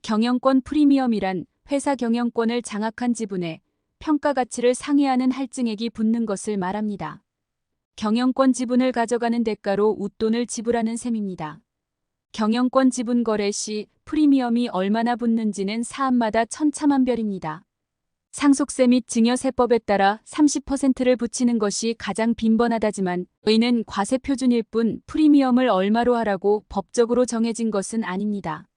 경영권 프리미엄이란 회사 경영권을 장악한 지분에 평가 가치를 상회하는 할증액이 붙는 것을 말합니다. 경영권 지분을 가져가는 대가로 웃돈을 지불하는 셈입니다. 경영권 지분 거래 시 프리미엄이 얼마나 붙는지는 사안마다 천차만별입니다. 상속세 및 증여세법에 따라 30%를 붙이는 것이 가장 빈번하다지만 이는 과세 표준일 뿐 프리미엄을 얼마로 하라고 법적으로 정해진 것은 아닙니다.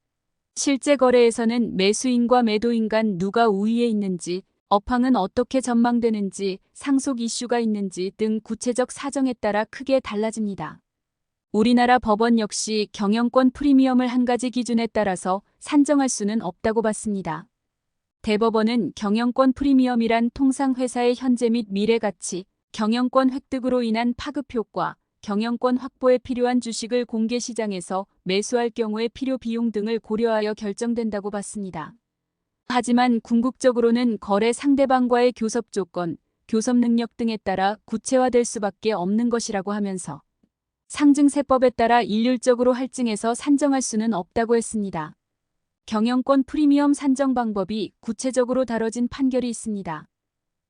실제 거래에서는 매수인과 매도인 간 누가 우위에 있는지, 업황은 어떻게 전망되는지, 상속 이슈가 있는지 등 구체적 사정에 따라 크게 달라집니다. 우리나라 법원 역시 경영권 프리미엄을 한 가지 기준에 따라서 산정할 수는 없다고 봤습니다. 대법원은 경영권 프리미엄이란 통상 회사의 현재 및 미래 가치, 경영권 획득으로 인한 파급 효과, 경영권 확보에 필요한 주식을 공개 시장에서 매수할 경우의 필요 비용 등을 고려하여 결정된다고 봤습니다. 하지만 궁극적으로는 거래 상대방과의 교섭 조건, 교섭 능력 등에 따라 구체화될 수밖에 없는 것이라고 하면서 상증세법에 따라 일률적으로 할증해서 산정할 수는 없다고 했습니다. 경영권 프리미엄 산정 방법이 구체적으로 다뤄진 판결이 있습니다.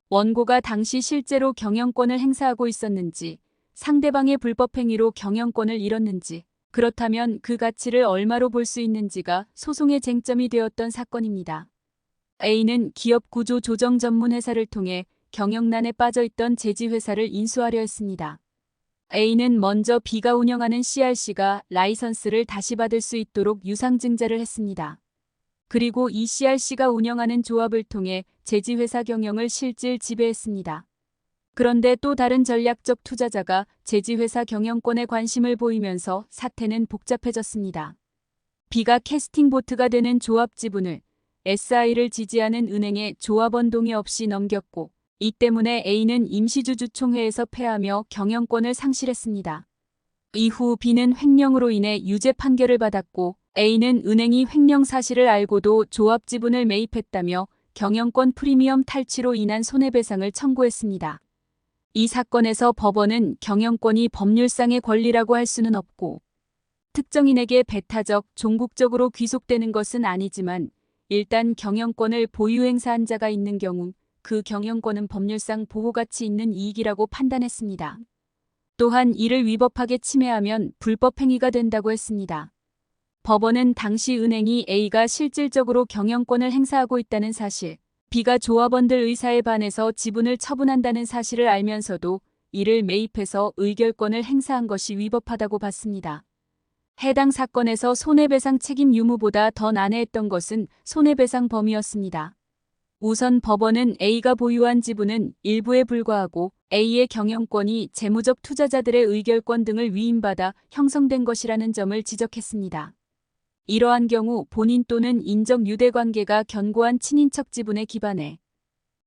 원고가 당시 실제로 경영권을 행사하고 있었는지, 상대방의 불법 행위로 경영권을 잃었는지, 그렇다면 그 가치를 얼마로 볼 수 있는지가 소송의 쟁점이 되었던 사건입니다. A는 기업 구조 조정 전문 회사를 통해 경영난에 빠져 있던 제지회사를 인수하려 했습니다. A는 먼저 B가 운영하는 CRC가 라이선스를 다시 받을 수 있도록 유상증자를 했습니다. 그리고 이 CRC가 운영하는 조합을 통해 제지회사 경영을 실질 지배했습니다. 그런데 또 다른 전략적 투자자가 제지회사 경영권에 관심을 보이면서 사태는 복잡해졌습니다. B가 캐스팅보트가 되는 조합 지분을 SI를 지지하는 은행에 조합원 동의 없이 넘겼고, 이 때문에 A는 임시주주총회에서 패하며 경영권을 상실했습니다. 이후 B는 횡령으로 인해 유죄 판결을 받았고, A는 은행이 횡령 사실을 알고도 조합 지분을 매입했다며 경영권 프리미엄 탈취로 인한 손해배상을 청구했습니다. 이 사건에서 법원은 경영권이 법률상의 권리라고 할 수는 없고, 특정인에게 배타적, 종국적으로 귀속되는 것은 아니지만 일단 경영권을 보유 행사한 자가 있는 경우 그 경영권은 법률상 보호가치 있는 이익이라고 판단했습니다. 또한 이를 위법하게 침해하면 불법 행위가 된다고 했습니다. 법원은 당시 은행이 A가 실질적으로 경영권을 행사하고 있다는 사실, B가 조합원들 의사에 반해서 지분을 처분한다는 사실을 알면서도 이를 매입해서 의결권을 행사한 것이 위법하다고 봤습니다. 해당 사건에서 손해배상 책임 유무보다 더 난해했던 것은 손해배상 범위였습니다. 우선 법원은 A가 보유한 지분은 일부에 불과하고 A의 경영권이 재무적 투자자들의 의결권 등을 위임받아 형성된 것이라는 점을 지적했습니다. 이러한 경우 본인 또는 인적 유대관계가 견고한 친인척 지분에 기반해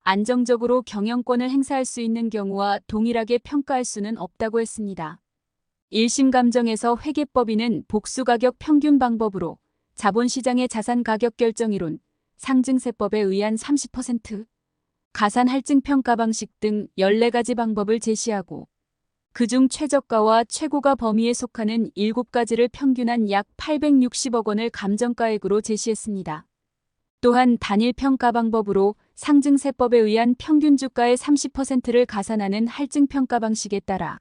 안정적으로 경영권을 행사할 수 있는 경우와 동일하게 평가할 수는 없다고 했습니다. 1심 감정에서 회계법인은 복수가격 평균 방법으로 자본시장의 자산가격 결정이론, 상증세법에 의한 30%, 가산할증평가 방식 등 14가지 방법을 제시하고 그중 최저가와 최고가 범위에 속하는 7가지를 평균한 약 860억 원을 감정가액으로 제시했습니다. 또한 단일평가 방법으로 상증세법에 의한 평균주가의 30%를 가산하는 할증평가 방식에 따라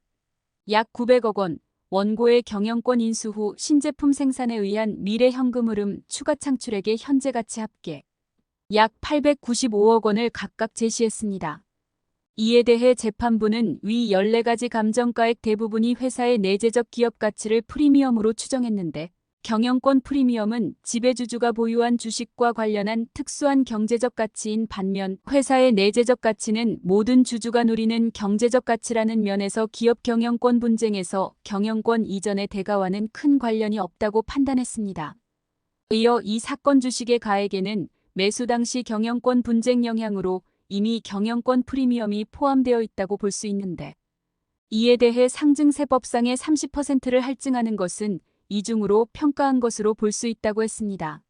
약 900억 원, 원고의 경영권 인수 후 신제품 생산에 의한 미래 현금 흐름 추가 창출액의 현재 가치 합계 약 895억 원을 각각 제시했습니다. 이에 대해 재판부는 위 14가지 감정가액 대부분이 회사의 내재적 기업 가치를 프리미엄으로 추정했는데 경영권 프리미엄은 지배주주가 보유한 주식과 관련한 특수한 경제적 가치인 반면 회사의 내재적 가치는 모든 주주가 누리는 경제적 가치라는 면에서 기업 경영권 분쟁에서 경영권 이전의 대가와는 큰 관련이 없다고 판단했습니다. 이어 이 사건 주식의 가액에는 매수 당시 경영권 분쟁 영향으로 이미 경영권 프리미엄이 포함되어 있다고 볼 수 있는데 이에 대해 상증세법상의 30%를 할증하는 것은 이중으로 평가한 것으로 볼 수 있다고 했습니다.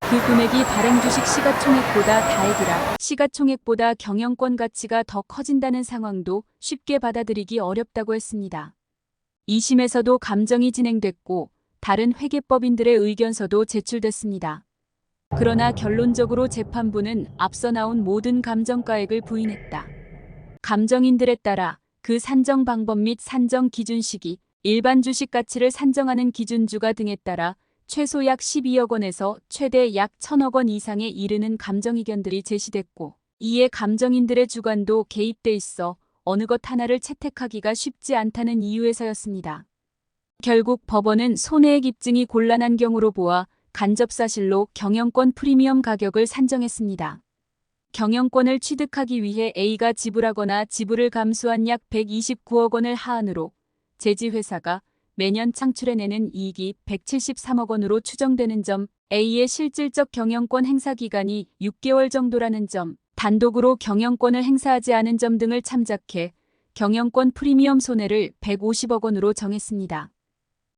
그 금액이 발행 주식 시가총액보다 다액이라 시가총액보다 경영권 가치가 더 커진다는 상황도 쉽게 받아들이기 어렵다고 했습니다. 2심에서도 감정이 진행됐고 다른 회계법인들의 의견서도 제출됐습니다. 그러나 결론적으로 재판부는 앞서 나온 모든 감정가액을 부인했다. 감정인들에 따라 그 산정 방법 및 산정 기준 시기, 일반 주식 가치를 산정하는 기준주가 등에 따라 최소 약 12억 원에서 최대 약 1,000억 원 이상에 이르는 감정 의견들이 제시됐고, 이에 감정인들의 주관도 개입돼 있어 어느 것 하나를 채택하기가 쉽지 않다는 이유에서였습니다. 결국 법원은 손해액 입증이 곤란한 경우로 보아 간접사실로 경영권 프리미엄 가격을 산정했습니다. 경영권을 취득하기 위해 A가 지불하거나 지불을 감수한 약 129억 원을 하한으로 제지회사가 매년 창출해내는 이익이 173억 원으로 추정되는 점, A의 실질적 경영권 행사 기간이 6개월 정도라는 점, 단독으로 경영권을 행사하지 않은 점 등을 참작해 경영권 프리미엄 손해를 150억 원으로 정했습니다.